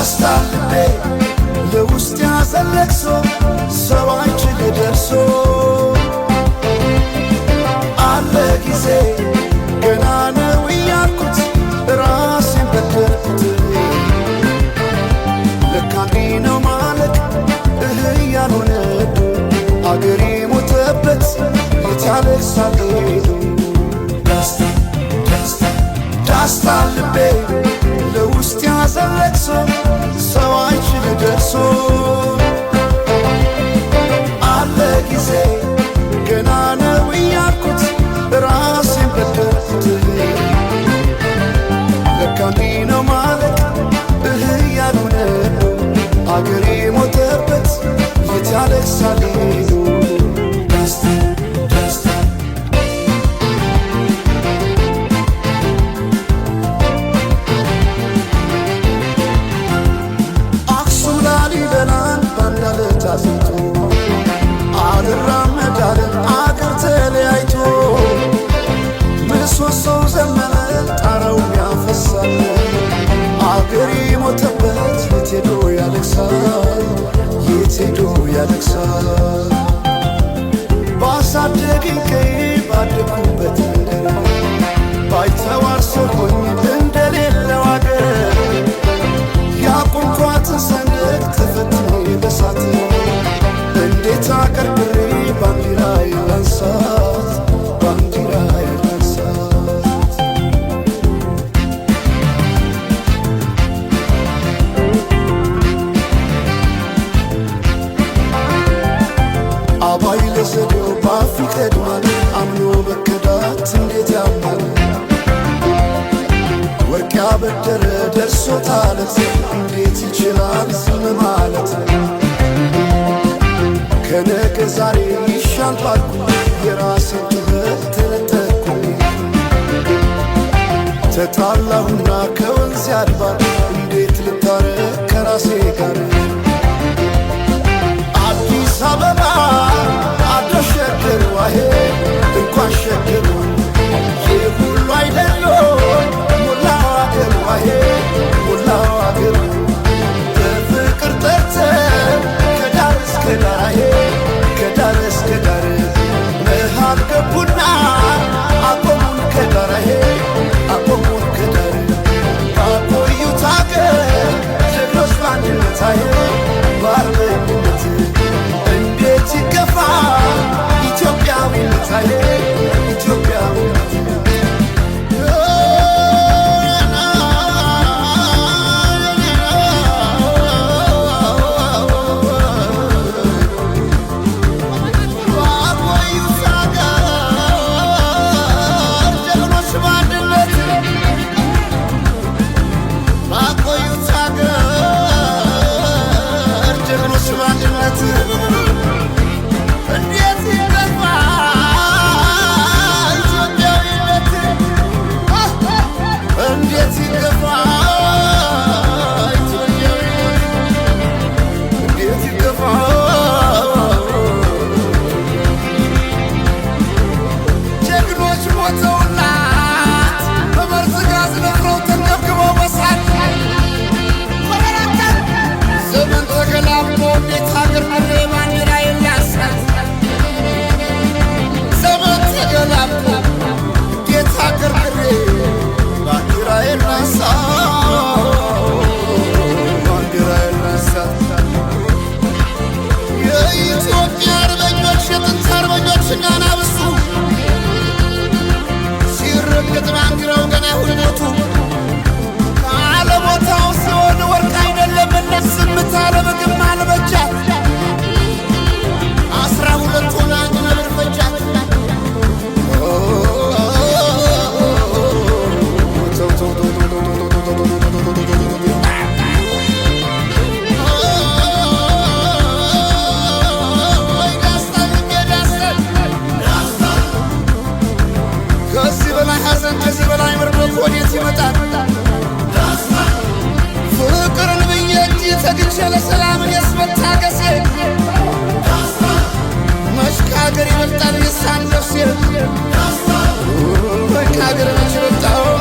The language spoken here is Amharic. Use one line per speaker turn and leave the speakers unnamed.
ዳስታልቤ ለውስጥ ያዘለቅሶ ሰው አንቺን ደርሶ አለ ጊዜ ገና ነው እያልኩት ራሴን በደልኩት ለካ እንዲህ ነው ማለት ያልሆነ አገሬ ሞተበት የት ያለቅሳል ሄዱ ዳስታልቤ ለውስጥ ያዘለቅሶ ሰው አንቺን ደርሶ አለ ጊዜ ገና ነው እያልኩት ራሴን በደልኩት ለካ እንዲህ ነው ማለት ያልሆነ አገሬ ሞተበት የት ያለቅሳል ሄዱ ታስቶ አልራመዳለን አገር ተለያይቶ ምሰሶው ዘመነ ጣራው ያፈሳል አገሬ ሞተበት የት ሄዶ ያለቅሳል የት ሄዶ ያለቅሳል ባሳደገኝ ቀዬ ባደግኩበት መንደር ባይተዋር ሰው ሆኜ እንደሌለው አገር ያቆምኳትን ሰንደቅ ተፈትኜ በሳት እንዴት አቀርቅሬ ባንዲራዬን ላንሳት ባንዲራዬን ላንሳት አባይ ለዘዴው ባፍ ይቀድማል አምኖ መከዳት እንዴት ያማል ወርቅ ያበደረ ደርሶታለት እንዴት ይችላል ዝም ማለት ከነገ ዛሬ ይሻል ባልኩ የራሴን ትበት ተነጠቅኩኝ ተጣላሁና ከወንዝ ያድባል እንዴት ልታረቅ ከራሴ ጋር አዲስ አበባ አደሸገር ዋሄ እንኳን ሸገር ይህ ሁሉ አይደሎ ሞላው አገር ዋሄ ሞላው አገር በፍቅር ጠርተን ከዳር እስከ ዳር ከዳር እስከ ዳር መሃል ገቡና አቆሙን ከዳር አቆሙን ከዳር ባቆዩት አገር ጀግኖች በአንድነት በአርበኝነት እንዴት ይገፋ ኢትዮጵያዊነት ኢትዮጵያዊነት
ለሰላም የስመታገሴ መሽካገር ይበልጣል የሳን ነፍሴ መሽካገር መች ይበልጣል